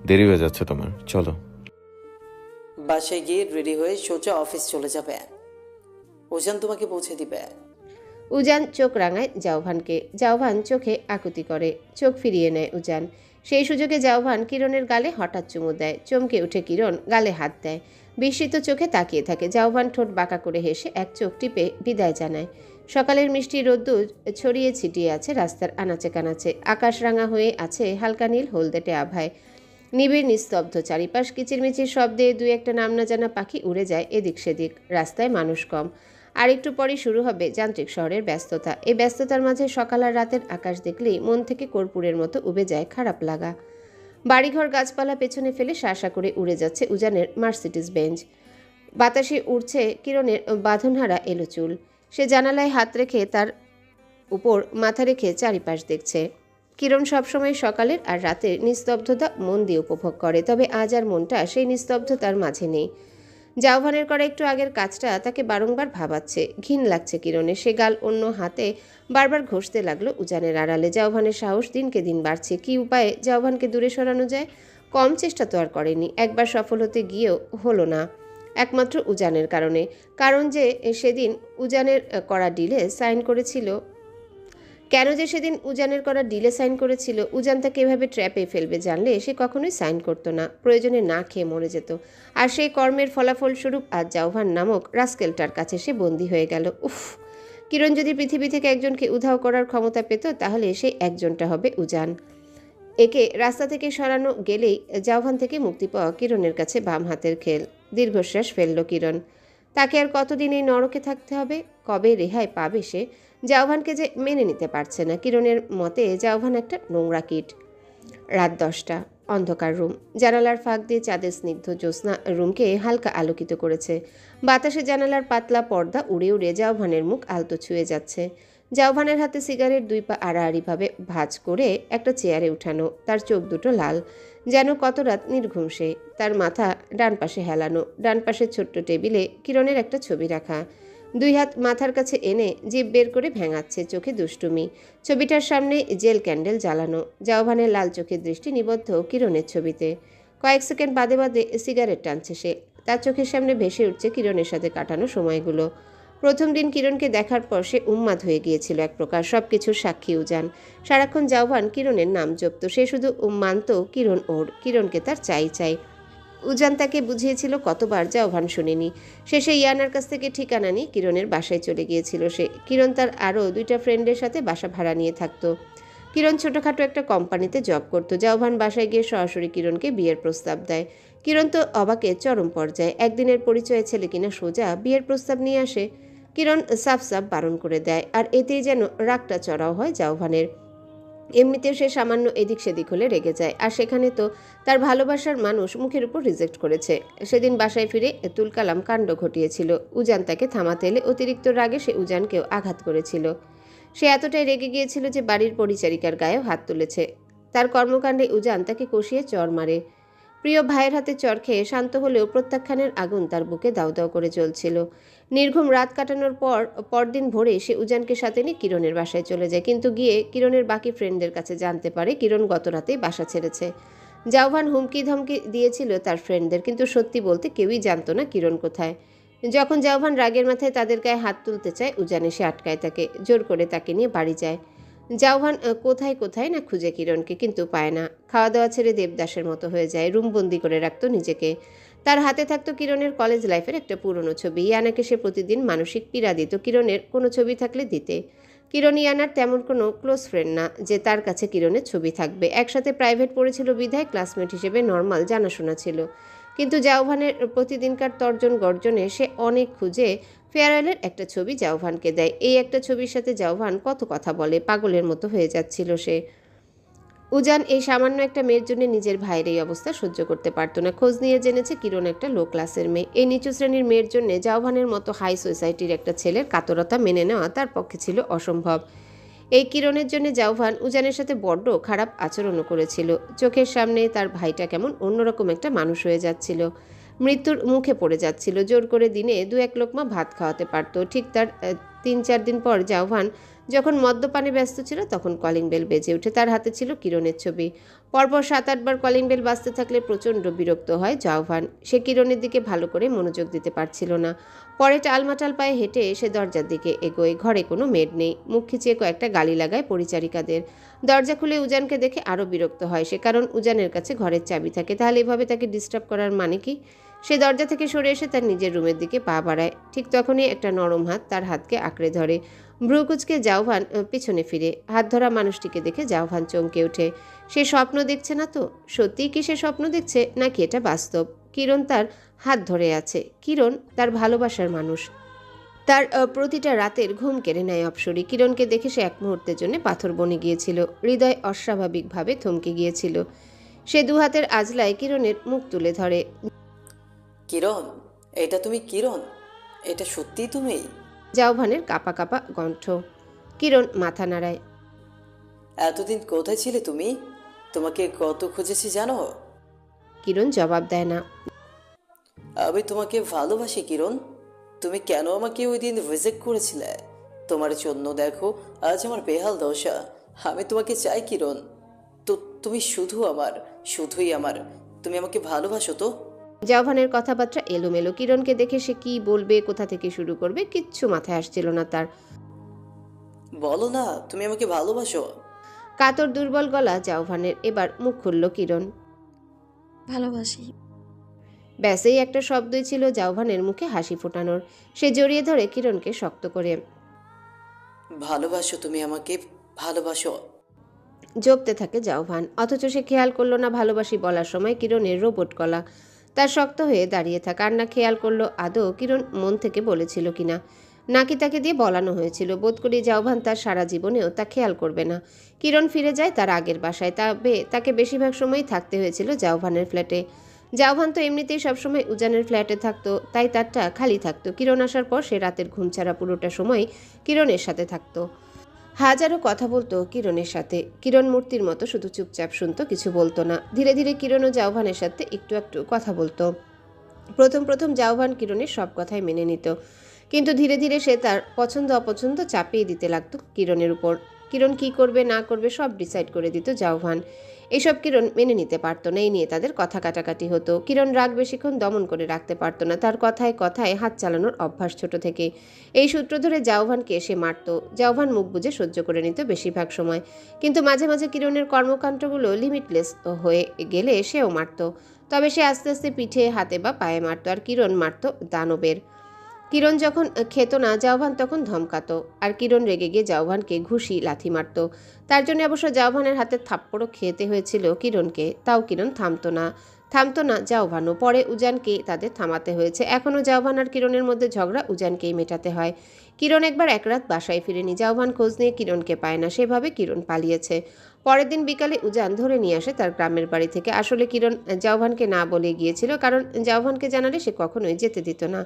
দেরি হয়ে যাচ্ছে তোমার, চলো। বাসায় গিয়ে রেডি হয়ে সোজা অফিস চলে যাবে। ওজান তোমাকে পৌঁছে দিবে। উজান চোখ রাঙায় জাওভানকে। জাওভান চোখে আকুতি করে, চোখ ফিরিয়ে নেয় উজান। সেই সুযোগে জাওভান কিরণের গালে হঠাৎ চুমু দেয়। চমকে উঠে কিরণ গালে হাত দেয়। বিস্মিত চোখে তাকিয়ে থাকে। জাওভান ঠোঁট বাঁকা করে হেসে এক চোখ টিপে বিদায় জানায়। সকালের মিষ্টি রোদ্দুর ছড়িয়ে ছিটিয়ে আছে রাস্তার আনাচে কানাচে। আকাশ রাঙা হয়ে আছে হালকা নীল হলদেটে আভায়। নিবিড় নিস্তব্ধ চারিপাশ। কিচিরমিচির শব্দে দুই একটা নাম না জানা পাখি উড়ে যায় এদিক সেদিক। রাস্তায় মানুষ কম। আর একটু পরেই শুরু হবে যান্ত্রিক শহরের ব্যস্ততা। এই ব্যস্ততার মাঝে সকাল আর রাতের আকাশ দেখলেই মন থেকে কর্পূরের মতো উবে যায় খারাপ লাগা। বাড়িঘর গাছপালা পেছনে ফেলে শাঁসা করে উড়ে যাচ্ছে উজানের মার্সিডিজ বেঞ্জ। বাতাসে উড়ছে কিরণের বাঁধনহারা এলো চুল। সে জানালায় হাত রেখে তার উপর মাথা রেখে চারিপাশ দেখছে। কিরণ সবসময় সকালের আর রাতের নিস্তব্ধতা মন দিয়ে উপভোগ করে, তবে আজ আর মনটা সেই নিস্তব্ধতার মাঝে নেই। জাওভানের করা একটু আগের কাজটা তাকে বারংবার ভাবাচ্ছে। ঘিন লাগছে কিরণের। সে গাল অন্য হাতে বারবার ঘষতে লাগলো উজানের আড়ালে। জাওভানের সাহস দিনকে দিন বাড়ছে। কি উপায়ে জাওভানকে দূরে সরানো যায়? কম চেষ্টা তো আর করেনি। একবার সফল হতে গিয়েও হলো না, একমাত্র উজানের কারণে। কারণ যে সেদিন উজানের করা ডিলে সাইন করেছিল, কেন যে সেদিন উজানের করা ডিলে সাইন করেছিল। উজান তাকে এভাবে ট্র্যাপে ফেলবে জানলে সে কখনোই সাইন করতো না। প্রয়োজনে না খেয়ে মরে যেত। আর সেই কর্মের ফলাফল স্বরূপ আজ জাওভান নামক রাস্কেলটার কাছে সে বন্দী হয়ে গেল। উফ! কিরণ যদি পৃথিবী থেকে একজনকে উধাও করার ক্ষমতা পেত, তাহলে সেই একজনটা হবে উজান। একে রাস্তা থেকে সরানো গেলেই জাওভান থেকে মুক্তি পাওয়া কিরণের কাছে বাম হাতের খেল। দীর্ঘশ্বাস ফেলল কিরণ। তাকে আর কতদিন এই নরকে থাকতে হবে? কবে রেহাই পাবে সে? জাওভানকে যে মেনে নিতে পারছে না। কিরণের মতে জাওভান একটা নোংরা কীট। রাত 10টা। অন্ধকার রুম। জানালার ফাঁক দিয়ে চাঁদের স্নিগ্ধ জ্যোৎস্না রুমকে হালকা আলোকিত করেছে। বাতাসে জানালার পাতলা পর্দা উড়ে উড়ে জাওভানের মুখ আলতো ছুঁয়ে যাচ্ছে। জাওভানের হাতে সিগারেট, দুই পা আড়াআড়িভাবে ভাঁজ করে একটা চেয়ারে উঠানো। তার চোখ দুটো লাল, যেন কত রাত নির্ঘুম সে। তার মাথা ডান পাশে হেলানো। ডান পাশের ছোট্ট টেবিলে কিরণের একটা ছবি রাখা। দুই হাত মাথার কাছে এনে জিভ বের করে ভেঙাচ্ছে, চোখে দুষ্টুমি। ছবিটার সামনে জেল ক্যান্ডেল জ্বালানো। জাওভানের লাল চোখের দৃষ্টি নিবদ্ধ কিরণের ছবিতে। কয়েক সেকেন্ড বাদে বাদে সিগারেট টানছে সে। তার চোখের সামনে ভেসে উঠছে কিরণের সাথে কাটানো সময়গুলো। প্রথম দিন কিরণকে দেখার পর সে উন্মাদ হয়ে গিয়েছিল এক প্রকার। সব কিছুর সাক্ষী উজান। সারাক্ষণ জাওভান কিরণের নাম জপত। সে শুধু মানত কিরণ ওর, কিরণকে তার চাই চাই। উজান তাকে বুঝিয়েছিল কতবার, জাওভান শুনেনি। শেষে ইয়ানার কাছ থেকে ঠিকানা নিয়ে কিরণের বাসায় চলে গিয়েছিল সে। কিরণ তার আরও দুইটা ফ্রেন্ডের সাথে বাসা ভাড়া নিয়ে থাকতো। কিরণ ছোটোখাটো একটা কোম্পানিতে জব করতো। জাওভান বাসায় গিয়ে সরাসরি কিরণকে বিয়ের প্রস্তাব দেয়। কিরণ তো অবাকে চরম পর্যায়ে। একদিনের পরিচয়ে ছেলে কিনা সোজা বিয়ের প্রস্তাব নিয়ে আসে। কিরণ সাফ সাফ বারণ করে দেয়। আর এতেই যেন রাগটা চড়াও হয় জাওভানের। এমনিতেও সে সামান্য এদিক সেদিক হলে রেগে যায়। আর সেখানে তো তার ভালোবাসার মানুষ মুখের উপর রিজেক্ট করেছে। সেদিন বাসায় ফিরে তুলকালাম কাণ্ড ঘটিয়েছিল। উজান তাকে থামাতে এলে অতিরিক্ত রাগে সে উজানকেও আঘাত করেছিল। সে এতটাই রেগে গিয়েছিল যে বাড়ির পরিচারিকার গায়েও হাত তুলেছে। তার কর্মকাণ্ডে উজান তাকে কষিয়ে চড় মারে। প্রিয় ভাইয়ের হাতে চড় খেয়ে শান্ত হলেও প্রত্যাখ্যানের আগুন তার বুকে দাউ দাউ করে জ্বলছিল। নির্ঘুম রাত কাটানোর পরদিন ভোরে সে উজানকে সাথে নিয়ে কিরণের বাসায় চলে যায়। কিন্তু গিয়ে কিরণের বাকি ফ্রেন্ডদের কাছে জানতে পারে কিরণ গত রাতেই বাসা ছেড়েছে। জাওভান হুমকি ধমকি দিয়েছিল তার ফ্রেন্ডদের, কিন্তু সত্যি বলতে কেউই জানতো না কিরণ কোথায়। যখন জাওভান রাগের মাথায় তাদের গায়ে হাত তুলতে চায়, উজান এসে আটকায় তাকে। জোর করে তাকে নিয়ে বাড়ি যায়। জাওভান কোথায় কোথায় না খুঁজে কিরণকে, কিন্তু পায় না। খাওয়া দাওয়া ছেড়ে দেবদাসের মতো হয়ে যায়। রুমবন্দি করে রাখতো নিজেকে। তার হাতে থাকতো কিরণের কলেজ লাইফের একটা পুরনো ছবি। ইয়ানাকে সে প্রতিদিন মানসিক পীড়া দিত কিরণের কোনো ছবি থাকলে দিতে। কিরণ ইয়ানার তেমন কোনো ক্লোজ ফ্রেন্ড না যে তার কাছে কিরণের ছবি থাকবে। একসাথে প্রাইভেট পড়েছিল বিধায় ক্লাসমেট হিসেবে নর্মাল জানাশোনা ছিল। কিন্তু জাওভানের প্রতিদিনকার তর্জন গর্জনে সে অনেক খুঁজে ফেয়ারওয়েলের একটা ছবি জাওভানকে দেয়। এই একটা ছবির সাথে জাওভান কত কথা বলে, পাগলের মতো হয়ে যাচ্ছিল সে। উজান এই সামান্য একটা মেয়ের জন্য নিজের ভাইয়ের এই অবস্থা সহ্য করতে পারতো না। খোঁজ নিয়ে জেনেছে কিরণ একটা লো ক্লাসের মেয়ে। এই নিচু শ্রেণীর মেয়ের জন্য জাওভানের মতো হাই সোসাইটির একটা ছেলের কাতরতা মেনে নেওয়া তার পক্ষে ছিল অসম্ভব। এই কিরণের জন্য জাওভান উজানের সাথে বড্ড খারাপ আচরণও করেছিল। চোখের সামনে তার ভাইটা কেমন অন্যরকম একটা মানুষ হয়ে যাচ্ছিল। মৃত্যুর মুখে পড়ে যাচ্ছিল। জোর করে দিনে 2-1 লোকমা ভাত খাওয়াতে পারত। ঠিক তার 3-4 দিন পর জাওভান যখন মদ্যপানে ব্যস্ত ছিল তখন কলিং বেল বেজে ওঠে। তার হাতে ছিল কিরণের ছবি। পরপর 7-8 বার কলিং বেল বাজতে থাকলে প্রচণ্ড বিরক্ত হয় জাউভান। সে কিরণের দিকে ভালো করে মনোযোগ দিতে পারছিল না। পরে টালমাটাল পায়ে হেঁটে সে দরজার দিকে এগোয়। ঘরে কোনো মেড নেই। মুখ খিচিয়ে কয়েকটা গালি লাগায় পরিচারিকাদের। দরজা খুলে উজানকে দেখে আরও বিরক্ত হয় সে, কারণ উজানের কাছে ঘরের চাবি থাকে। তাহলে এভাবে তাকে ডিস্টার্ব করার মানে কি? সে দরজা থেকে সরে এসে তার নিজের রুমের দিকে পা বাড়ায়। ঠিক তখনই একটা নরম হাত তার হাতকে আঁকড়ে ধরে। ভ্রু কুঁচকে জাউভান পিছনে ফিরে। হাত ধরা মানুষটিকে দেখে জাউভান চমকে ওঠে। সে স্বপ্ন দেখছে না তো? সত্যিই কি সে স্বপ্ন দেখছে, নাকি এটা বাস্তব? কিরণ তার হাত ধরে আছে। কিরণ তার ভালোবাসার মানুষ। তার প্রতিটা রাতের ঘুম কেড়ে নেয় অপসরী। কিরণকে দেখে সে এক মুহূর্তের জন্য পাথর বনে গিয়েছিল। হৃদয় অস্বাভাবিকভাবে থমকে গিয়েছিল। সে দু হাতের আজলায় কিরণের মুখ তুলে ধরে। কিরণ, এটা তুমি কিরণ? এটা সত্যিই তুমি? জাউভানের কাঁপা কাঁপা কণ্ঠ। কিরণ মাথা নাড়ায়। এতদিন কোথায় ছিলে তুমি? তোমাকে কত খুঁজেছি জানো? কিরণ জবাব দেয় না। আমি তোমাকে ভালোবাসি কিরণ। তুমি কেন আমাকে ওই দিন রিজেক্ট করেছিলে? তোমার জন্য দেখো আজ আমার বেহাল দশা। আমি তোমাকে চাই কিরণ। তো তুমি শুধু আমার, শুধুই আমার। তুমি আমাকে ভালোবাসো তো? জাউভানের কথাবার্তা এলোমেলো। কিরণকে দেখে সে কি বলবে, কোথা থেকে শুরু করবে, কিচ্ছু মাথায় আসছিল না তার। বলো না তুমি আমাকে ভালোবাসো। কাতর দুর্বল গলা জাউভানের। এবার মুখ খুলল কিরণ। ভালোবাসি। ব্যাস, এই একটা শব্দই ছিল জাউভানের মুখে হাসি ফোটানোর। সে জড়িয়ে ধরে কিরণকে শক্ত করে। ভালোবাসো তুমি আমাকে, ভালোবাসো। জপতে থাকে জাউভান। অথচ সে খেয়াল করলো না ভালোবাসি বলার সময় কিরণের রোবট গলা তার শক্ত হয়ে দাঁড়িয়ে থাকা। আর না খেয়াল করলো আদৌ কিরণ মন থেকে বলেছিল কিনা, নাকি তাকে দিয়ে বলানো হয়েছিল। বোধ করি জাউভান তার সারা জীবনেও তা খেয়াল করবে না। কিরণ ফিরে যায় তার আগের বাসায়। তবে তাকে বেশিরভাগ সময়ই থাকতে হয়েছিল জাউভানের ফ্ল্যাটে। জাউভান তো এমনিতেই সবসময় উজানের ফ্ল্যাটে থাকতো, তাই তারটা খালি থাকতো। কিরণ আসার পর সে রাতের ঘুম ছাড়া পুরোটা সময় কিরণের সাথে থাকতো। হাজারো কথা বলতো কিরণের সাথে। কিরণ মূর্তির মতো শুধু চুপচাপ শুনতো, কিছু বলতো না। ধীরে ধীরে কিরণও জাউভানের সাথে একটু একটু কথা বলতো। প্রথম প্রথম জাউভান কিরণের সব কথাই মেনে নিত, কিন্তু ধীরে ধীরে সে তার পছন্দ অপছন্দ চাপিয়ে দিতে লাগতো কিরণের উপর। কিরণ কি করবে না করবে সব ডিসাইড করে দিত জাউভান। এসব কিরণ মেনে নিতে পারতো না। এই নিয়ে তাদের কথা কাটাকাটি হতো। কিরণ রাগ বেশিক্ষণ দমন করে রাখতে পারতো না। তার কথায় কথায় হাত চালানোর অভ্যাস ছোট থেকে। এই সূত্র ধরে জাউভানকে সে মারত। জাউভান মুখ বুজে সহ্য করে নিত বেশিরভাগ সময়, কিন্তু মাঝে মাঝে কিরণের কর্মকাণ্ডগুলো লিমিটলেস হয়ে গেলে সেও মারত। তবে সে আস্তে আস্তে পিঠে, হাতে বা পায়ে মারত। আর কিরণ মারত দানবের। কিরণ যখন খেত না জাউভান তখন ধমকাতো, আর কিরণ রেগে গিয়ে জাউভানকে ঘুষি লাথি মারত। তার জন্য অবশ্য জাউভানের হাতে থাপ্পড়ও খেতে হয়েছিল কিরণকে। তাও কিরণ থামতো না জাউভানও। পরে উজানকে তাদের থামাতে হয়েছে। এখনও জাউভান আর কিরণের মধ্যে ঝগড়া উজানকেই মেটাতে হয়। কিরণ একবার এক রাত বাসায় ফিরেনি। জাউভান খোঁজ নিয়ে কিরণকে পায় না। সেভাবে কিরণ পালিয়েছে। পরের দিন বিকালে উজান ধরে নিয়ে আসে তার গ্রামের বাড়ি থেকে। আসলে কিরণ জাউভানকে না বলে গিয়েছিল, কারণ জাউভানকে জানালে সে কখনোই যেতে দিত না।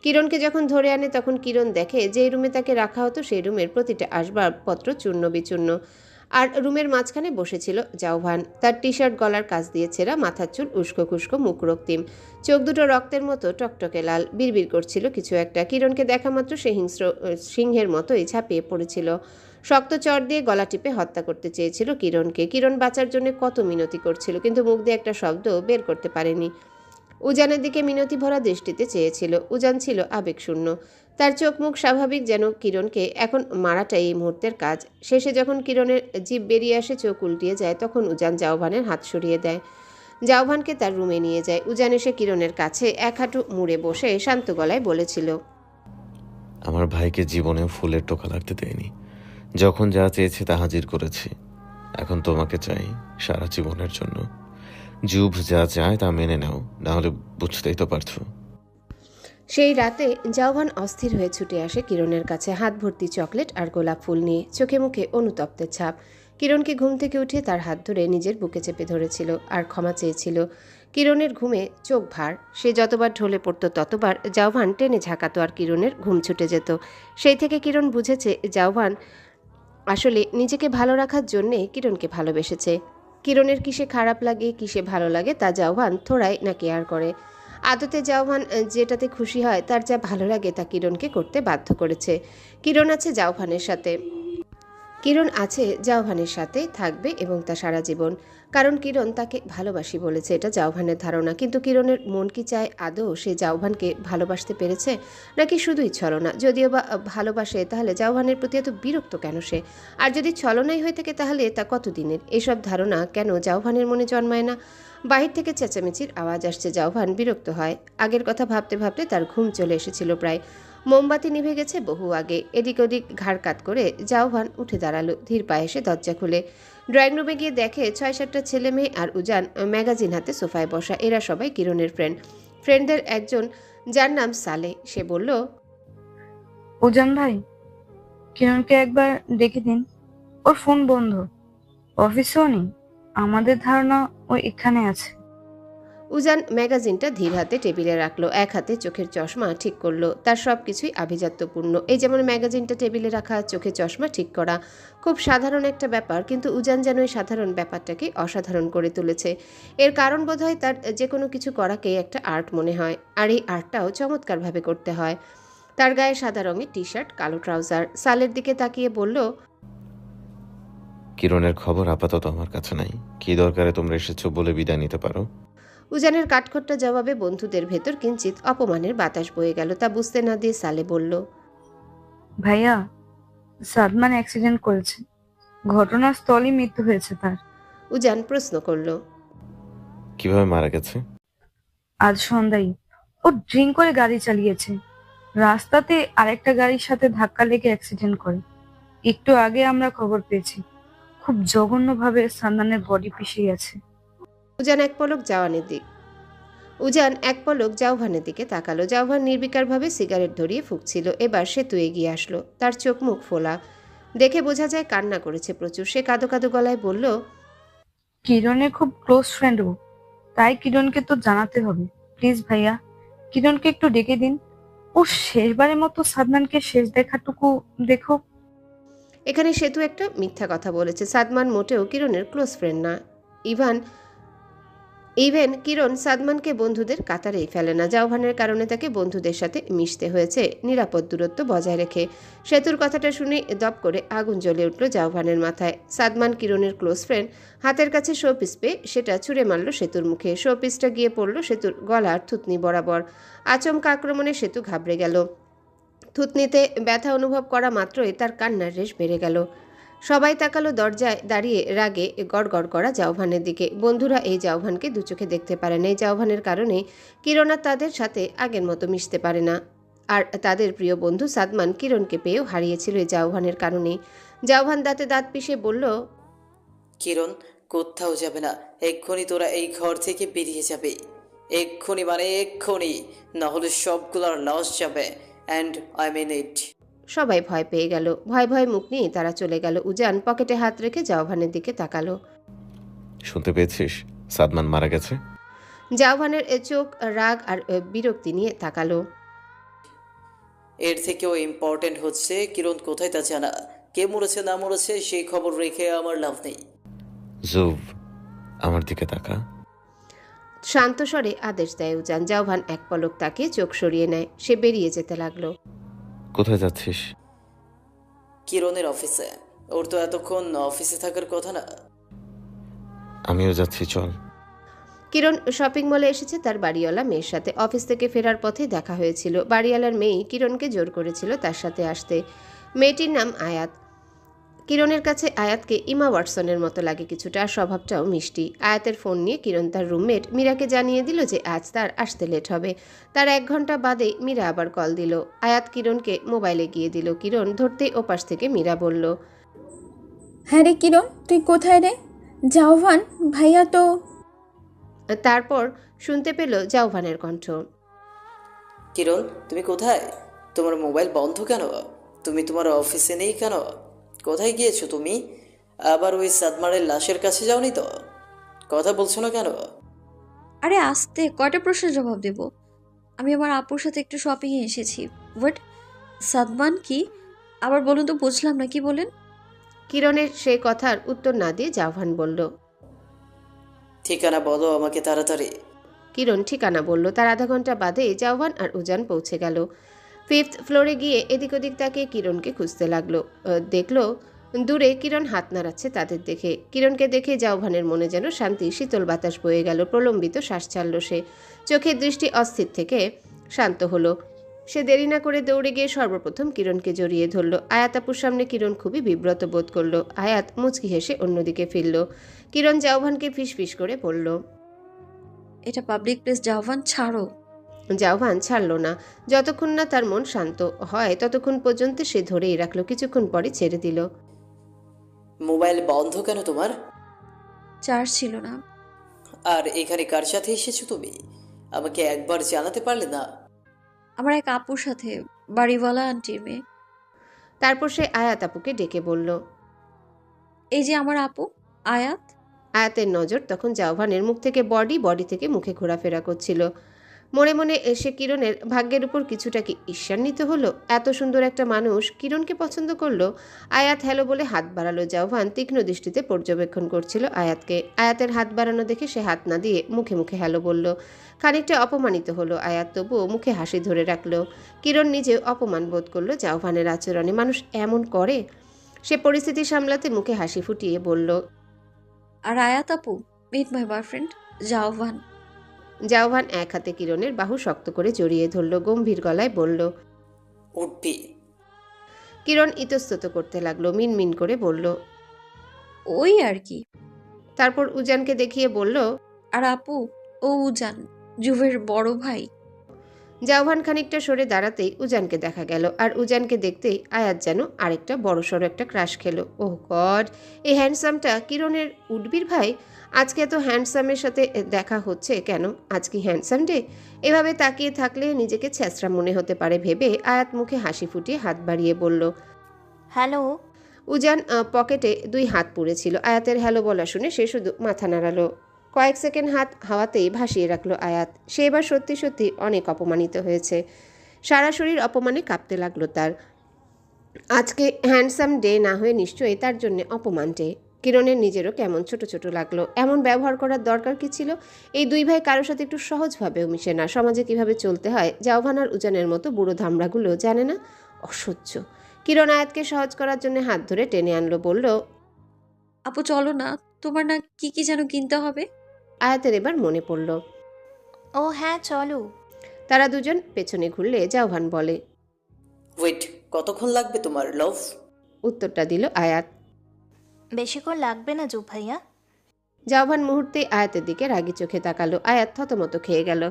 কিরণকে যখন ধরে আনে তখন কিরণ দেখে যে রুমে তাকে রাখা হতো সেই রুমের প্রতিটা আসবাবপত্র চূর্ণ বিচূর্ণ। আর রুমের মাঝখানে বসেছিল জাউভান। তার টি শার্ট গলার কাছ দিয়ে ছেঁড়া, মাথার চুল উস্কো খুস্কো, মুখ রক্তিম, চোখ দুটো রক্তের মতো টকটকে লাল। বিড়বিড় করছিল কিছু একটা। কিরণকে দেখা মাত্র সে হিংস্র সিংহের মতোই ঝাঁপিয়ে পড়েছিল। শক্ত চর দিয়ে গলা টিপে হত্যা করতে চেয়েছিল কিরণকে। কিরণ বাঁচার জন্য কত মিনতি করছিল, কিন্তু মুখ দিয়ে একটা শব্দ বের করতে পারেনি। উজানের দিকে মিনতি ভরা দৃষ্টিতে চেয়েছিল। উজান ছিল আবেগশূন্য। তার চোখ মুখ স্বাভাবিক, যেন কিরণকে এখন মারাটাই এই মুহূর্তের কাজ। শেষে যখন কিরণের জিভ বেরিয়ে আসে, চোখ উল্টিয়ে যায়, তখন উজান জাউভানের হাত সরিয়ে দেয়। জাউভানকে তার রুমে নিয়ে যায়। উজান এসে কিরণের কাছে এক হাঁটু মুড়ে বসে শান্ত গলায় বলেছিল, আমার ভাইকে জীবনে ফুলের টোকা লাগতে দেয়নি। যখন যা চেয়েছে তা হাজির করেছি। এখন তোমাকে চাই সারা জীবনের জন্য। যুব যা চায় তা মেনে নাও, না হলে বুঝতেই তো পারছো। সেই রাতে জাউভান অস্থির হয়ে ছুটে আসে কিরণের কাছে, হাত ভর্তি চকলেট আর গোলাপ ফুল নিয়ে, চোখে মুখে অনুতপ্তের ছাপ। কিরণকে ঘুম থেকে উঠিয়ে তার হাত ধরে নিজের বুকে চেপে ধরেছিল আর ক্ষমা চেয়েছিল। কিরণের ঘুমে চোখ ভার। সে যতবার ঢলে পড়তো ততবার জাউভান টেনে ঝাঁকাতো আর কিরণের ঘুম ছুটে যেত। সেই থেকে কিরণ বুঝেছে জাউভান আসলে নিজেকে ভালো রাখার জন্যে কিরণকে ভালোবেসেছে। কিরণের কিসে খারাপ লাগে, কিসে ভালো লাগে তা জাউভান থোড়াই না কেয়ার করে। আদতে জাউভান যেটাতে খুশি হয়, তার যা ভালো লাগে তা কিরণকে করতে বাধ্য করেছে। কিরণ আছে জাউভানের সাথে। কিরণ আছে জাওভানের সাথে, থাকবে এবং তা সারা জীবন। কারণ কিরণ তাকে ভালোবাসি বলেছে, এটা জাওভানের ধারণা। কিন্তু কিরণের মন কি চায় আদৌ সে জাওভানকে ভালোবাসতে পেরেছে, নাকি শুধুই ছলনা? যদিও বা ভালোবাসে, তাহলে জাওভানের প্রতি এত বিরক্ত কেন সে? আর যদি ছলনাই হয়ে থাকে তাহলে তা কতদিনের? এসব ধারণা কেন জাওভানের মনে জন্মায় না? বাহির থেকে চেঁচামেচির আওয়াজ আসছে। জাওভান বিরক্ত হয়। আগের কথা ভাবতে ভাবতে তার ঘুম চলে এসেছিল প্রায়। মোমবাতি নিভে গেছে বহু আগে। এদিক ওদিক ঘাড় কাত করে জাওভান উঠে দাঁড়ালো, ধীর পায়ে এসে দরজা খুলে ড্রয়িং রুমে গিয়ে দেখে 6-7টা ছেলে মেয়ে আর উজান ম্যাগাজিন হাতে সোফায় বসা। এরা সবাই কিরণের ফ্রেন্ডদের একজন, যার নাম সালে। সে বলল, উজান ভাই, কিরণকে একবার ডেকে দিন। ওর ফোন বন্ধ, অফিসেও নেই। আমাদের ধারণা ও এখানে আছে। উজান ম্যাগাজিনটা ধীর হাতে টেবিলে রাখলো, এক হাতে চোখের চশমা ঠিক করলো। তার সব কিছুই আভিজাত্যপূর্ণ। এই যেমন ম্যাগাজিনটা টেবিলে রাখা, চোখে চশমা ঠিক করা, খুব সাধারণ একটা ব্যাপার, কিন্তু উজান যেন এই সাধারণ ব্যাপারটাকে অসাধারণ করে তুলেছে। এর কারণ বোধহয় তার যে কোনো কিছু করাকেই একটা আর্ট মনে হয়, আর এই আর্টটাও চমৎকারভাবে করতে হয়। তার গায়ে সাদা রঙের টি শার্ট, কালো ট্রাউজার। সালের দিকে তাকিয়ে বলল, কিরণের খবর আপাতত আমার কাছে নাই। কি দরকারে তোমরা এসেছো বলে বিদায় নিতে পারো। উজানের কাঠখোট্টা জবাবে বন্ধুদের ভেতর কিঞ্চিত অপমানের বাতাস বয়ে গেল। তা বুঝতে না দিয়ে সালে বলল, ভাইয়া, সাদমান অ্যাক্সিডেন্ট করেছে। ঘটনাস্থলেই মৃত্যু হয়েছে তার। উজান প্রশ্ন করল, কিভাবে মারা গেছে? আজ সন্ধ্যায় ও ড্রিঙ্ক করে গাড়ি চালিয়েছে। রাস্তাতে আরেকটা গাড়ির সাথে ধাক্কা লেগে অ্যাক্সিডেন্ট করে। একটু আগে আমরা খবর পেয়েছি। খুব জঘন্যভাবে সাদমানের বডি পিষে গেছে। উজান এক পলক জাওভানের দিকে তাকালো। জাওভান নির্বিকারভাবে সিগারেট ধরিয়ে ফুঁকছিল। এবার সেতু এগিয়ে আসলো। তার চোখ মুখ ফোলা, দেখে বোঝা যায় কান্না করেছে প্রচুর। সে কাঁদো কাঁদো গলায় বলল, কিরণের খুব ক্লোজ ফ্রেন্ড ও, তাই কিরণকে তো জানাতে হবে। প্লিজ ভাইয়া, কিরণকে একটু ডেকে দিন। ও শেষবারের মতো সাদমানকে শেষ দেখাটুকু দেখো। এখানে সেতু একটা মিথ্যা কথা বলেছে। সাদমান মোটেও কিরণের ক্লোজ ফ্রেন্ড না। ইভেন কিরণ সাদমানকে বন্ধুদের কাতারেই ফেলে না। জাওভানের কারণে তাকে বন্ধুদের সাথে মিশতে হয়েছে, নিরাপদ দূরত্ব বজায় রেখে। সেতুর কথাটা শুনে দপ করে আগুন জ্বলে উঠল জাওভানের মাথায়। সাদমান কিরণের ক্লোজ ফ্রেন্ড। হাতের কাছে শোপিস পেয়ে সেটা ছুঁড়ে মারল সেতুর মুখে। শোপিসটা গিয়ে পড়ল সেতুর গলার থুতনি বরাবর। আচমকা আক্রমণে সেতু ঘাবড়ে গেল। থুতনিতে ব্যথা অনুভব করা মাত্রই তার কান্নার রেশ বেড়ে গেল। সবাই তাকালো দরজায় দাঁড়িয়ে রাগে গড়গড় করা জাওভানের দিকে। বন্ধুরা এই জাওভানকে দু চোখে দেখতে পারে না। এই জাওভানের কারণে কিরণ আর তাদের সাথে আগের মতো মিশতে পারে না। আর তাদের প্রিয় বন্ধু সাদমান কিরণকে পেয়েও হারিয়েছিল এই জাওভানের কারণেই। জাওভান দাঁতে দাঁত পিষে বলল, কিরণ কোথাও যাবে না। এক্ষুনি তোরা এই ঘর থেকে বেরিয়ে যাবে। এক্ষুনি মানে এক্ষুনি, না হলে সবগুলোর লস যাবে। অ্যান্ড আই মিন ইট। সবাই ভয় পেয়ে গেল। ভয় ভয় মুখ নিয়ে তারা চলে গেল। উজান পকেটে হাত রেখে জাওভানের দিকে তাকালো। শুনতে পেয়েছিস? সাদমান মারা গেছে। জাওভানের চোখ রাগ আর বিরক্তি নিয়ে তাকালো। এর থেকেও ইম্পর্টেন্ট হচ্ছে কিরণ কোথায় তা জানা। কে মরেছে না মরেছে সেই খবর রেখে আমার লাভ নেই। জুভ, আমার দিকে তাকা। শান্ত স্বরে আদেশ দেয় উজান। জাওভান এক পলক তাকিয়ে চোখ সরিয়ে নেয়। সে বেরিয়ে যেতে লাগলো। কোথায় যাচ্ছিস? কিরণের অফিসে। ওর তো এতক্ষণ অফিসে থাকার কথা না। আমিও যাচ্ছি, চল। কিরণ শপিং মলে এসেছে তার বাড়িওয়ালা মেয়ের সাথে। অফিস থেকে ফেরার পথে দেখা হয়েছিল। বাড়িওয়ালার মেয়ে কিরণকে জোর করেছিল তার সাথে আসতে। মেয়েটির নাম আয়াত। কিরণের কাছে আয়াতকে ইমা ওয়াটসনের মতো লাগে কিছুটা, আর স্বভাবটাও মিষ্টি। আয়াতের ফোন নিয়ে কিরণ তার রুমমেট মীরাকে জানিয়ে দিল যে আজ তার আসতে লেট হবে। তার 1 ঘন্টা বাদে মীরা আবার কল দিল। আয়াত কিরণকে মোবাইলে গিয়ে দিল। কিরণ ধরতেই ওপাশ থেকে মীরা বলল, হ্যাঁ রে কিরণ, তুই কোথায় রে? জাওভান ভাইয়া তো। তারপর শুনতে পেল জাওভানের কণ্ঠ। কিরণ তুমি কোথায়? তোমার মোবাইল বন্ধ কেন? তুমি তোমার অফিসে নেই কেন? কোথায় গিয়েছো তুমি? আবার ওই সাদমারের লাশের কাছে যাওনি তো? কথা বলছো না কেন? আরে আস্তে, কয়টা প্রশ্নের জবাব দেব? আমি আমার আপুর সাথে একটু শপিংয়ে এসেছি। হোয়াট? সাদমান কি? আবার বলুন তো, বুঝলাম না, কি বলেন? কিরণের সে কথার উত্তর না দিয়ে জাওভান বলল, ঠিকানা বলো আমাকে তাড়াতাড়ি। কিরণ ঠিকানা বলল। তার আধা ঘন্টা বাদে জাওভান আর উজান পৌঁছে গেল। 5th ফ্লোরে গিয়ে এদিক ওদিক তাকে কিরণকে খুঁজতে লাগলো। দেখলো দূরে কিরণ হাত নাড়াচ্ছে তাদের দেখে। কিরণকে দেখে জাউভানের মনে যেন শান্তি শীতল বাতাস বয়ে গেল। প্রলম্বিত শ্বাস ছাড়ল সে। চোখের দৃষ্টি অস্থির থেকে শান্ত হলো। সে দেরি না করে দৌড়ে গিয়ে সর্বপ্রথম কিরণকে জড়িয়ে ধরল। আয়াত আপুর সামনে কিরণ খুবই বিব্রত বোধ করল। আয়াত মুচকি হেসে অন্যদিকে ফিরল। কিরণ জাউভানকে ফিসফিস করে বলল। এটা পাবলিক প্লেস, জাহ্বান ছাড়ো। জাউভান ছাড়ল না। যতক্ষণ না তার মন শান্ত হয় ততক্ষণ পর্যন্ত সে ধরেই রাখল। কিছুক্ষণ পরে ছেড়ে দিল। মোবাইল বন্ধ কেন তোমার? চার্জ ছিল না। আর এখানে কার সাথে এসেছো তুমি? আমাকে একবার জানাতে পারলে না? আমার এক আপুর সাথে, বাড়িওয়ালা আন্টির মেয়ে। তারপর সে আয়াত আপুকে ডেকে বলল। এই যে আমার আপু, আয়াত। আয়াতের নজর তখন জাউভানের মুখ থেকে বডি থেকে মুখে ঘোরাফেরা করছিল। মনে মনে এসে কিরণের ভাগ্যের উপর কিছুটা কি ঈর্ষান্বিত হলো। এত সুন্দর একটা মানুষ কিরণকে পছন্দ করলো। আয়াত হ্যালো বলে হাত বাড়ালো। জাউভান তীক্ষ্ণ দৃষ্টিতে পর্যবেক্ষণ করছিল আয়াতকে। আয়াতের হাত বাড়ানো দেখে সে হাত না দিয়ে মুখে মুখে হ্যালো বলল। খানিকটা অপমানিত হলো আয়াত, তবুও মুখে হাসি ধরে রাখলো। কিরণ নিজেও অপমান বোধ করলো জাউভানের আচরণে। মানুষ এমন করে? সে পরিস্থিতি সামলাতে মুখে হাসি ফুটিয়ে বলল। আর আয়াত আপু, মিট মাই বয়ফ্রেন্ড জাহ্বান। জাউভান এক হাতে কিরণের বাহু শক্ত করে জড়িয়ে ধরল। গম্ভীর গলায় বলল। উঠবি? কিরণ ইতস্তত করতে লাগলো। মিনমিন করে বলল। ওই আর কি। তারপর উজানকে দেখিয়ে বলল। আর আপু, ও উজান, জুভের বড় ভাই। জাউভান খানিকটা সরে দাঁড়াতেই উজানকে দেখা গেল। আর উজানকে দেখতেই আয়াত যেন আরেকটা বড়সড় একটা ক্রাশ খেলো। ওহ গড, এই হ্যান্ডসামটা কিরণের উডবির ভাই? আজকে এত হ্যান্ডসামের সাথে দেখা হচ্ছে কেন? আজ কি হ্যান্ডসাম ডে? এভাবে তাকিয়ে থাকলে নিজেকে ছ্যাঁচড়া মনে হতে পারে ভেবে আয়াত মুখে হাসি ফুটিয়ে হাত বাড়িয়ে বলল। হ্যালো। উজান পকেটে 2 হাত পুড়েছিল। আয়াতের হ্যালো বলা শুনে সে শুধু মাথা নাড়ালো। কয়েক সেকেন্ড হাত হাওয়াতেই ভাসিয়ে রাখলো আয়াত। সে এবার সত্যি সত্যি অনেক অপমানিত হয়েছে। সারা শরীর অপমানে কাঁপতে লাগলো তার। আজকে হ্যান্ডসাম ডে না হয়ে নিশ্চয়ই তার জন্য অপমান ডে। কিরণের নিজেরও কেমন ছোট ছোট লাগলো। এমন ব্যবহার করার দরকার কি ছিল? এই 2 ভাই কারোর সাথে একটু সহজভাবেও মিশে না। সমাজে কিভাবে চলতে হয় জাউভান আর উজানের মতো বুড়ো ধামড়াগুলো জানে না। অসহ্য। কিরণ আয়াতকে সহজ করার জন্য হাত ধরে টেনে আনলো। বলল। আপু চলো না, তোমার না কি কি যেন কিনতে হবে। আয়াতের এবার মনে পড়ল। ও হ্যাঁ চলো। তারা দুজন পেছনে ঘুরলে জাউভান বলে। ওয়েট, কতক্ষণ লাগবে তোমার লভ? উত্তরটা দিল আয়াত। বেশিক্ষণ লাগবে না জুব ভাইয়া। জাউভান মুহূর্তে আয়াতের দিকে রাগি চোখে তাকালো। আয়াত থতমত খেয়ে গেল।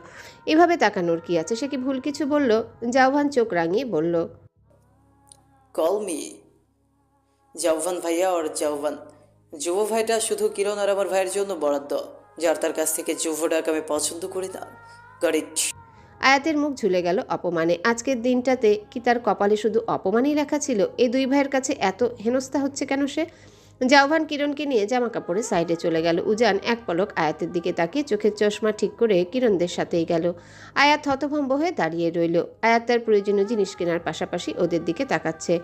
এভাবে তাকানোর কি আছে? সে কি ভুল কিছু বলল? জাউভান চোখ রাঙিয়ে বলল। কল মি জাউভান ভাইয়া। আর জাউভান, যুব ভাইটা শুধু কিরণ আর আমার ভাইয়ের জন্য বরাদ্দ। যার তার কাছ থেকে যুব ডাক আমি পছন্দ করি না। Got it? আয়াতের মুখ ঝুলে গেল অপমানে। আজকের দিনটাতে কি তার কপালে শুধু অপমানই লেখা ছিল? এই 2 ভাইয়ের কাছে এত হেনস্থা হচ্ছে কেন সে? জাউভান কিরণকে নিয়ে জামা কাপড়ে সাইডে চলে গেল। উজান এক পলক আয়াতের দিকে তাকিয়ে চোখের চশমা ঠিক করে কিরণদের সাথেই গেল। আয়াত হতভম্ব হয়ে দাঁড়িয়ে রইল। আয়াত তার প্রয়োজনীয় জিনিস কেনার পাশাপাশি ওদের দিকে তাকাচ্ছে।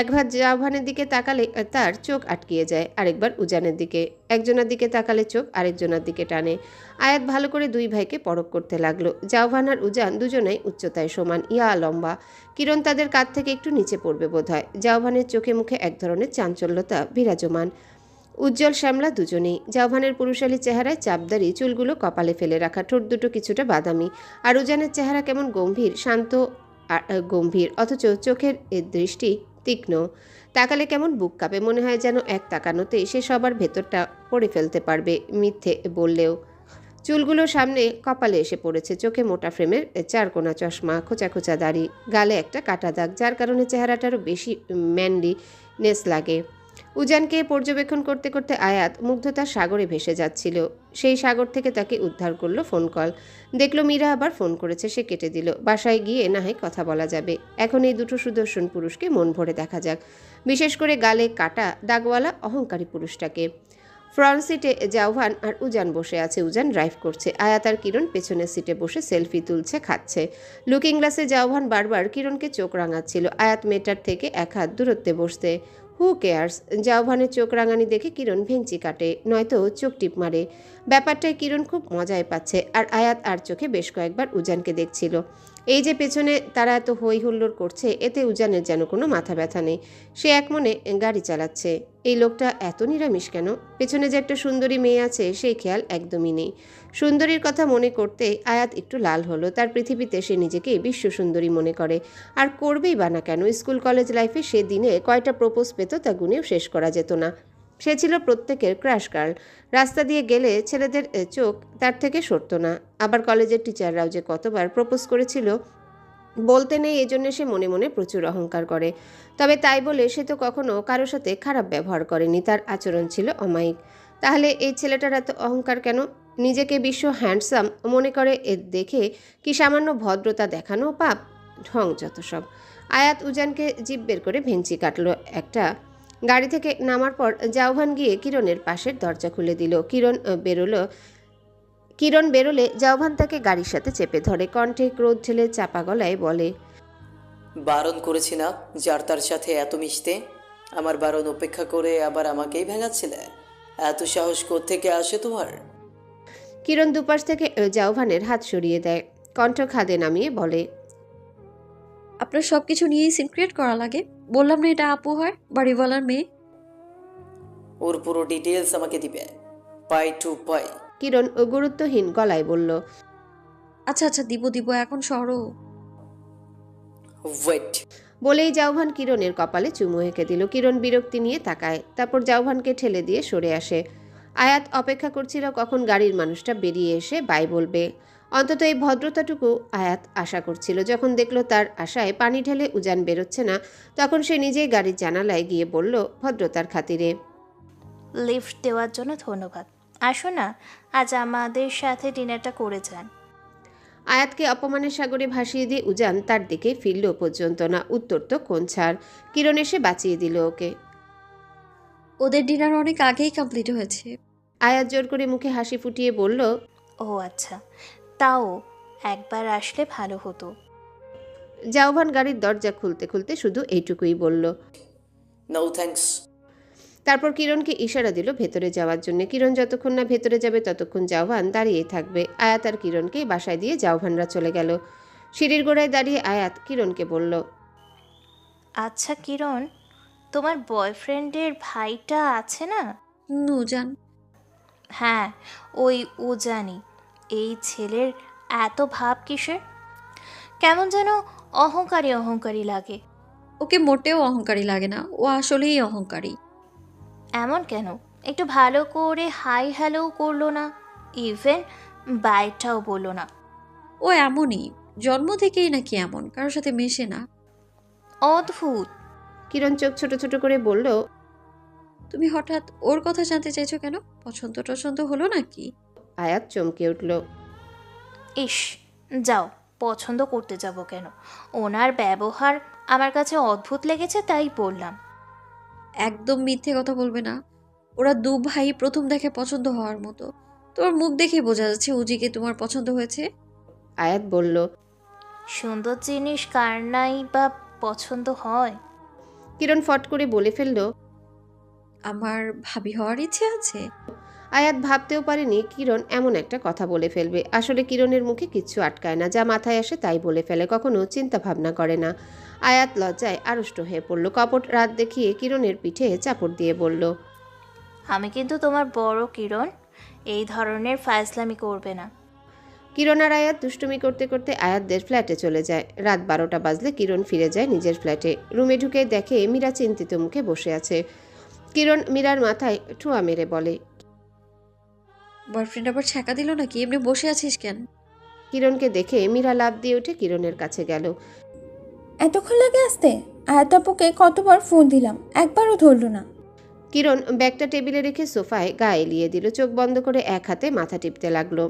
একবার জাউভানের দিকে তাকালে তার চোখ আটকিয়ে যায়। আরেকবার উজানের দিকে। একজনের দিকে তাকালে চোখ আরেকজনের দিকে টানে। আয়াত ভালো করে 2 ভাইকে পরখ করতে লাগলো। জাউভান আর উজান দুজনেই উচ্চতায় সমান, ইয়া লম্বা। কিরণ তাদের কাঁধ থেকে একটু নিচে পড়বে বোধহয়। জাউভানের চোখে মুখে এক ধরনের চাঞ্চল্যতা বিরাজমান। উজ্জ্বল শ্যামলা দুজনেই। জাউভানের পুরুষালী চেহারায় চাপদারি, চুলগুলো কপালে ফেলে রাখা, ঠোঁট দুটো কিছুটা বাদামি। আর উজানের চেহারা কেমন গম্ভীর, শান্ত গম্ভীর, অথচ চোখের দৃষ্টি তীক্ষ্ণ। তাকালে কেমন বুক কাঁপে। মনে হয় যেন এক তাকানোতেই সে সবার ভেতরটা পড়ে ফেলতে পারবে, মিথ্যে বললেও। চুলগুলো সামনে কপালে এসে পড়েছে। চোখে মোটা ফ্রেমের 4 কোনা চশমা, খোঁচা খোঁচা দাড়ি, গালে একটা কাটা দাগ, যার কারণে চেহারাটারও বেশি ম্যানলিনেস লাগে। উজানকে পর্যবেক্ষণ করতে করতে আয়াত মুগ্ধতার সাগরে ভেসে যাচ্ছিল। সেই সাগর থেকে তাকে উদ্ধার করলো ফোন কল। দেখলো মীরা আবার ফোন করেছে। সে কেটে দিল। বাসায় গিয়ে না হয় কথা বলা যাবে। এখন এই দুটো সুদর্শন পুরুষকে মন ভরে দেখা যাক, বিশেষ করে গালে কাটা দাগওয়ালা অহংকারী পুরুষটাকে। ফ্রন্ট সিটে জাউভান আর উজান বসে আছে। উজান ড্রাইভ করছে। আয়াত আর কিরণ পেছনের সিটে বসে সেলফি তুলছে, খাচ্ছে। লুকিং গ্লাসে জাউভান বারবার কিরণকে চোখ রাঙাচ্ছিল। আয়াত মেয়েটার থেকে 1 হাত দূরত্বে বসতে। Who cares? জাউভানের চোখ রাঙানি দেখে কিরণ ভেঙচি কাটে, নয়তো চোখ টিপ মারে। ব্যাপারটায় কিরণ খুব মজায় পাচ্ছে, আর আয়াত আর চোখে বেশ কয়েকবার উজানকে দেখছিল। এই যে পেছনে তারা এত হই হুল্লোড় করছে, এতে উজানের যেন কোনো মাথা ব্যথা নেই। সে এক মনে গাড়ি চালাচ্ছে। এই লোকটা এত নিরামিষ কেন? পেছনে যে একটা সুন্দরী মেয়ে আছে সেই খেয়াল একদমই নেই। সুন্দরীর কথা মনে করতে আয়াত একটু লাল হলো। তার পৃথিবীতে সে নিজেকে বিশ্ব সুন্দরী মনে করে, আর করবেই বা না কেন? স্কুল কলেজ লাইফে সে দিনে কয়টা প্রপোজ পেত তা গুনেও শেষ করা যেত না। সে ছিল প্রত্যেকের ক্রাশ গার্ল। রাস্তা দিয়ে গেলে ছেলেদের চোখ তার থেকে সরত না। আবার কলেজের টিচাররাও যে কতবার প্রপোজ করেছিল বলতে নেই, এজন্য সে মনে মনে প্রচুর অহংকার করে। তবে তাই বলে সে তো কখনো কারোর সাথে খারাপ ব্যবহার করেনি, তার আচরণ ছিল অমায়িক। তাহলে এই ছেলেটার এত অহংকার কেন? নিজেকে বিশ্ব হ্যান্ডসাম মনে করে, এ দেখে কি সামান্য ভদ্রতা দেখানো পাপ? ঢং যত সব। আয়াত উজানকে জিভ বের করে ভেঞ্চি কাটলো একটা। গাড়ি থেকে নামার পর জাউভান গিয়ে কিরণের পাশের দরজা খুলে দিল। কিরণ বেরোলে জাউভান তাকে গাড়ির সাথে চেপে ধরে, কণ্ঠে ক্রোধ ঢেলে চাপা গলায় বলে, বারণ করেছি না যার তার সাথে এত মিশতে? আমার বারণ উপেক্ষা করে আবার আমাকেই ভেঙাচ্ছিলে? এত সাহস কোত্থেকে আসে তোমার? কিরণ দুপাশ থেকে জাউভানের হাত সরিয়ে দেয়, কণ্ঠ খাদে নামিয়ে বলে, আপনার সব কিছু নিয়েই সিন ক্রিয়েট করা লাগে। বললাম না এটা আপু হয়, বাড়িওয়ালার মেয়ে। ওর পুরো ডিটেলস আমাকে দিবে, পাই টু পাই। কিরণ গুরুত্বহীন গলায় বলল, আচ্ছা আচ্ছা, দিব দিব, এখন সরো। ওয়েট। বলেই জাউভান কিরণের কপালে চুমু এঁকে দিল। কিরণ বিরক্তি নিয়ে তাকায়, তারপর জাউভানকে ঠেলে দিয়ে সরে আসে। আয়াত অপেক্ষা করছিল কখন গাড়ির মানুষটা বেরিয়ে এসে বাই বলবে। অন্তত এই ভদ্রতাটুকু আয়াত আশা করছিল। যখন দেখল তার আশায় পানি ঢেলে উজান বেরোচ্ছে না, তখন সে নিজেই গাড়ির জানালায় গিয়ে বলল ভদ্রতার খাতিরে, লিফট দেওয়ার জন্য ধন্যবাদ। আসো না, আজ আমাদের সাথে ডিনারটা করে যান। আয়াতকে অপমানের সাগরে ভাসিয়ে দিয়ে উজান তার দিকে ফিরল পর্যন্ত না। উত্তর তো কোন ছাড়। কিরণ এসে বাঁচিয়ে দিল ওকে। ওদের ডিনার অনেক আগেই কমপ্লিট হয়েছে। আয়াত জোর করে মুখে হাসি ফুটিয়ে বলল, ও আচ্ছা, তাও একবার আসলে ভালো হতো। জাউভান গাড়ির দরজা খুলতে খুলতে শুধু এইটুকুই বলল। No thanks. তারপর কিরণকে ইশারা দিল ভেতরে যাওয়ার জন্য। কিরণ যতক্ষণ না ভেতরে যাবে ততক্ষণ জাউভান দাঁড়িয়ে থাকবে। আয়াত আর কিরণকে বাসায় দিয়ে জাউভানরা চলে গেল। সিঁড়ির গোড়ায় দাঁড়িয়ে আয়াত কিরণকে বলল, আচ্ছা কিরণ, তোমার বয়ফ্রেন্ডের ভাইটা আছে না? নুজান। হ্যাঁ, ওই উজানি। এই ছেলের এত ভাব কিসের? কেমন যেন অহংকারী অহংকারী লাগে। ওকে মোটেও অহংকারী লাগে না, ও আসলেই অহংকারী। এমন কেন? একটু ভালো করে হাই হ্যালো করলো না, ইভেন বাইটাও বললো না। ও এমনই, জন্ম থেকেই নাকি এমন, কারোর সাথে মেশে না। অদ্ভুত। কিরণ চোখ ছোট ছোট করে বলল, তুমি হঠাৎ ওর কথা জানতে চাইছো কেন? পছন্দ টছন্দ হলো নাকি? আয়াত চমকে উঠল। ইস, যাও, পছন্দ করতে যাব কেন? ওনার ব্যবহার আমার কাছে অদ্ভুত লেগেছে তাই বললাম। একদম মিথ্যে কথা বলবে না। ওরা দু ভাই প্রথম দেখে পছন্দ হওয়ার মতো। তোমার মুখ দেখেই বোঝা যাচ্ছে উজিকে তোমার পছন্দ হয়েছে। আয়াত বলল, সুন্দর জিনিস কার নাই বা পছন্দ হয়? কিরণ ফট করে বলে ফেলল, আমার ভাবি হওয়ার ইচ্ছে আছে। আয়াত ভাবতেও পারেনি কিরণ এমন একটা কথা বলে ফেলবে। আসলে কিরণের মুখে কিচ্ছু আটকায় না, যা মাথায় আসে তাই বলে ফেলে, কখনো চিন্তা ভাবনা করে না। আয়াত লজ্জায় আড়ষ্ট হয়ে পড়ল। কপট রাত দেখিয়ে কিরণের পিঠে চাপড় দিয়ে বলল, আমি কিন্তু তোমার বড় কিরণ, এই ধরনের ফাজলামি করবে না। কিরণ আর আয়াত দুষ্টুমি করতে করতে আয়াতদের ফ্ল্যাটে চলে যায়। রাত 12টা বাজলে কিরণ ফিরে যায় নিজের ফ্ল্যাটে। রুমে ঢুকে দেখে মীরা চিন্তিত মুখে বসে আছে। কিরণ মীরার মাথায় ঠুয়া মেরে বলে, বয়ফ্রেন্ড আবার ছ্যাঁকা দিল নাকি? এমনি বসে আছিস কেন? কিরণকে দেখে মীরা লাফ দিয়ে উঠে কিরণের কাছে গেল। এতক্ষণ লাগে আসতে? আয়াত আপুকে কতবার ফোন দিলাম, একবারও ধরল না। কিরণ ব্যাগটা টেবিলে রেখে সোফায় গা এলিয়ে দিল। চোখ বন্ধ করে এক হাতে মাথা টিপতে লাগলো।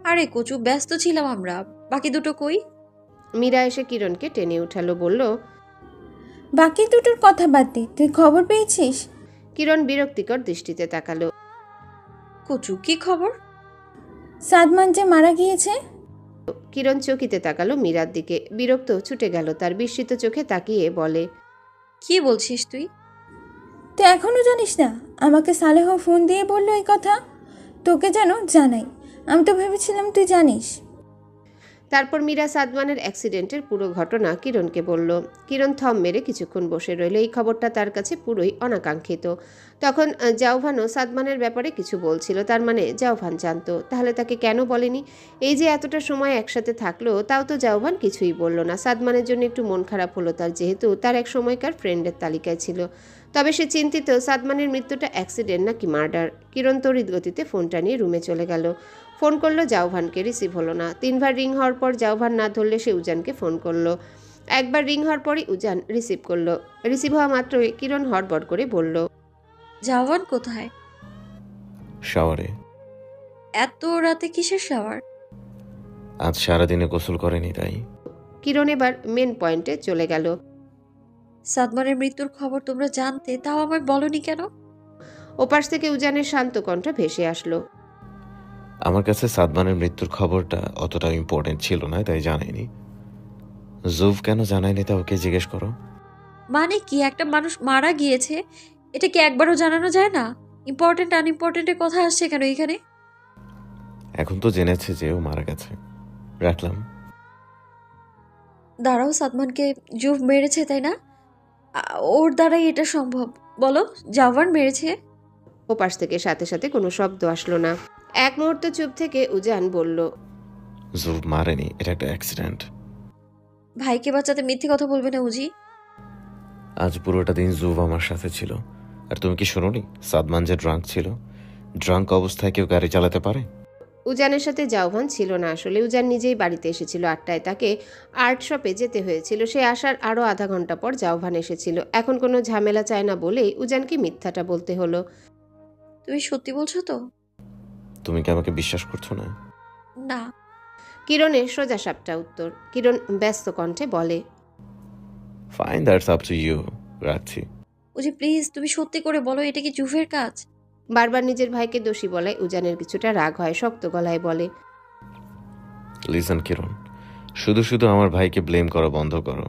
আরে কচু, ব্যস্ত ছিলাম আমরা। বাকি দুটো কই? মীরা এসে কিরণকে টেনে উঠালো, বলল, বাকি দুটোর কথা বাদ দে, তুই খবর পেয়েছিস? কিরণ বিরক্তিকর দৃষ্টিতে তাকালো। কচু, কি খবর? সাদমান যে মারা গিয়েছে। কিরণ চকিতে তাকালো মীরার দিকে। বিরক্ত ছুটে গেল তার। বিস্মিত চোখে তাকিয়ে বলে, কি বলছিস তুই? তুই এখনো জানিস না? আমাকে সালেহ ফোন দিয়ে বললো এই কথা। তোকে যেন জানাই। আমি তো ভেবেছিলাম তুই জানিস। তারপর মীরা সাদমানের অ্যাক্সিডেন্টের পুরো ঘটনা কিরণকে বলল। কিরণ থম মেরে কিছুক্ষণ বসে রইল। এই খবরটা তার কাছে পুরোই অনাকাঙ্ক্ষিত। তখন জাউভানও সাদমানের ব্যাপারে কিছু বলছিল, তার মানে জাউভান জানতো। তাহলে তাকে কেন বলেনি? এই যে এতটা সময় একসাথে থাকলো, তাও তো জাউভান কিছুই বলল না। সাদমানের জন্য একটু মন খারাপ হলো তার, যেহেতু তার এক সময়কার ফ্রেন্ডের তালিকায় ছিল। তবে সে চিন্তিত সাদমানের মৃত্যুটা অ্যাক্সিডেন্ট নাকি মার্ডার। কিরণ তড়িৎ গতিতে ফোনটা নিয়ে রুমে চলে গেল। ফোন করলো জাউভানকে, রিসিভ হলো না। 3বার রিং হওয়ার পর জাউভান না ধরলে সে উজানকে ফোন করলো। একবার রিং হওয়ার পরই উজান রিসিভ করলো। রিসিভ হওয়া মাত্রই কিরণ হড়বড় করে বলল, জাওয়ান কোথায়? শাওয়ারে। এত রাতে কিসের শাওয়ার? আজ সারাদিনে গোসল করেনি তাই। কিরণ এবার মেন পয়েন্টে চলে গেল। সাদমানের মৃত্যুর খবর তোমরা জানতে, তাও আমায় বলনি কেন? ওপাশ থেকে উজানের শান্ত কণ্ঠ ভেসে আসলো। আমার কাছে সাদমানের মৃত্যুর খবরটা অতটা ইম্পর্টেন্ট ছিল না, তাই জানাইনি। জুভ কেন জানায়নি তা ওকে জিজ্ঞেস করো। মানে কি, একটা মানুষ মারা গিয়েছে, এটা কি একবারও জানানো যায় না? ইম্পর্টেন্ট আনইম্পর্টেন্টের কথা আসছে কেন এখানে? এখন তো জেনেছে যে ও মারা গেছে, রাখলাম। দাঁড়াও, সাদমানকে জুভ মেরেছে তাই না? ওর দ্বারাই এটা সম্ভব। বলো, জাওয়ান মেরেছে? ওপাশ থেকে সাথে সাথে কোনো শব্দ আসলো না। এক মুহূর্ত চুপ থেকে উজান বলল, জুভ মারেনি, এটা একটা অ্যাক্সিডেন্ট। ভাইকে বাঁচাতে মিথ্যে কথা বলবে না উজি। আজ পুরোটা দিন জুভ আমার সাথে ছিল। আর তুমি কি শোনোনি সাদমান যে ড্রাঙ্ক ছিল? ড্রাঙ্ক অবস্থায় কেউ গাড়ি চালাতে পারে? উজানের সাথে জাউভান ছিল না আসলে। উজান নিজেই বাড়িতে এসেছিল 8টায়। তাকে আর্ট শপে যেতে হয়েছিল। সে আসার আরও আধা ঘন্টা পর জাউভান এসেছিল। এখন কোনো ঝামেলা চায় না বলেই উজানকে মিথ্যাটা বলতে হলো। তুমি সত্যি বলছো তো? তুমি কি আমাকে বিশ্বাস করছো না? না। কিরণের সোজা সাপটা উত্তর। কিরণ ব্যস্ত কণ্ঠে বলে, fine, that's up to you, রাখছি। উজি প্লিজ, তুমি সত্যি করে বলো, এটা কি জুভের কাজ? বারবার নিজের ভাইকে দোষী বলায় উজানের কিছুটা রাগ হয়। শক্ত গলায় বলে, লিসন কিরণ, শুধু শুধু আমার ভাইকে ব্লেম করা বন্ধ করো।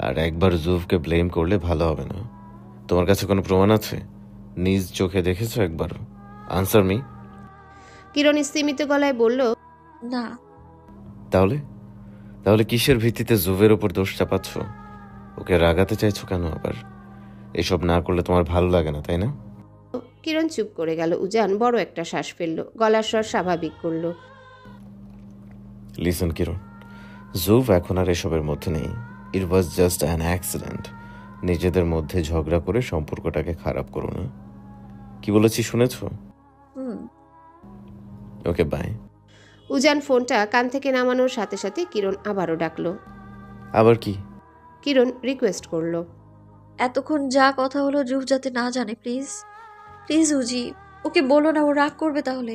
আর একবার জুভকে ব্লেম করলে ভালো হবে না। তোমার কাছে কোনো প্রমাণ আছে? নিজ চোখে দেখেছো একবার? Answer me. কিরণ স্থিমিত গলায় বলল, না। তাহলে তাহলে কিসের ভিত্তিতে জুভের ওপর দোষ চাপাচ্ছ? ওকে রাগাতে চাইছো কেন আবার? এসব না করলে তোমার ভালো লাগে না, তাই না? কিরণ চুপ করে গেল। উজান বড় একটা শ্বাস ফেলল, গলার স্বর স্বাভাবিক করল। লিসন কিরণ, জুভ এখন আর এসবের মধ্যে নেই। ইট ওয়াজ জাস্ট অ্যান অ্যাক্সিডেন্ট। নিজেদের মধ্যে ঝগড়া করে সম্পর্কটাকে খারাপ করো না। কি বলেছি শুনেছো? হুম। ওকে, বাই। উজান ফোনটা কান থেকে নামানোর সাথে সাথে কিরণ আবারও ডাকলো। আবার কি? কিরণ রিকোয়েস্ট করলো, এতক্ষণ যা কথা হলো জুভ যাতে না জানে, প্লিজ প্লিজ উজি, ওকে বলো না, ও রাগ করবে তাহলে।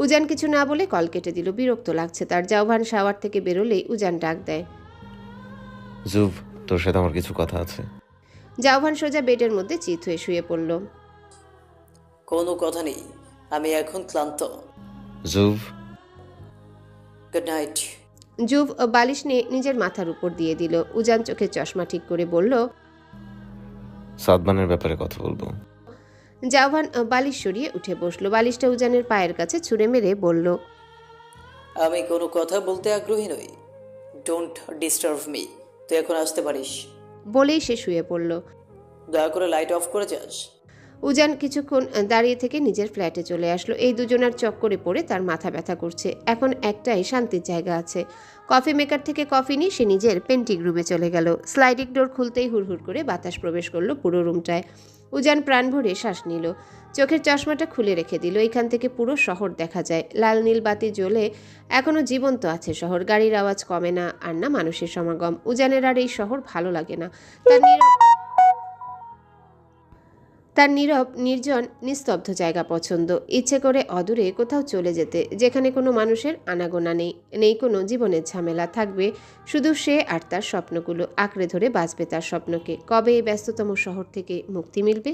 উজান কিছু না বলে কল কেটে দিল। বিরক্ত লাগছে তার। জাউভান শাওয়ার থেকে বেরোলেই উজান ডাক দেয়, জুভ, তোর সাথে আমার কিছু কথা আছে। জাউভান সোজা বেডের মধ্যে চিত হয়ে শুয়ে পড়ল। কোনো কথা নেই, আমি এখন ক্লান্ত। জুভ। Good night. জুভ বালিশ নিয়ে নিজের মাথার উপর দিয়ে দিল। উজান চোখে চশমা ঠিক করে বলল, সাদমানের ব্যাপারে কথা বলবো। জাউভান বালিশ সরিয়ে উঠে বসলো। বালিশটা উজানের পায়ের কাছে ছুঁড়ে মেরে বলল, আমি কোনো কথা বলতে আগ্রহী নই। Don't disturb me. তুই এখন আসতে পারিস। বলেই সে শুয়ে পড়ল। দয়া করে লাইট অফ করে যাস। উজান কিছুক্ষণ দাঁড়িয়ে থেকে নিজের ফ্ল্যাটে চলে আসলো। এই দুজনার চক্করে পড়ে তার মাথা ব্যথা করছে। এখন একটাই শান্তির জায়গা আছে। কফি মেকার থেকে কফি নিয়ে সে নিজের পেন্টিং রুমে চলে গেল। স্লাইডিং ডোর খুলতেই হুড়হুড় করে বাতাস প্রবেশ করলো পুরো রুমটায়। উজান প্রাণ ভরে শ্বাস নিল। চোখের চশমাটা খুলে রেখে দিল। এখান থেকে পুরো শহর দেখা যায়। লাল নীল বাতি জ্বলে এখনো জীবন্ত আছে শহর। গাড়ির আওয়াজ কমে না, আর না মানুষের সমাগম। উজানের আর এই শহর ভালো লাগে না। তার নীরব নির্জন নিস্তব্ধ জায়গা পছন্দ। ইচ্ছে করে অদূরে কোথাও চলে যেতে, যেখানে কোনো মানুষের আনাগোনা নেই, নেই কোনো জীবনের ঝামেলা। থাকবে শুধু সে আর তার স্বপ্নগুলো। আঁকড়ে ধরে বাঁচবে তার স্বপ্নকে। কবে এই ব্যস্ততম শহর থেকে মুক্তি মিলবে?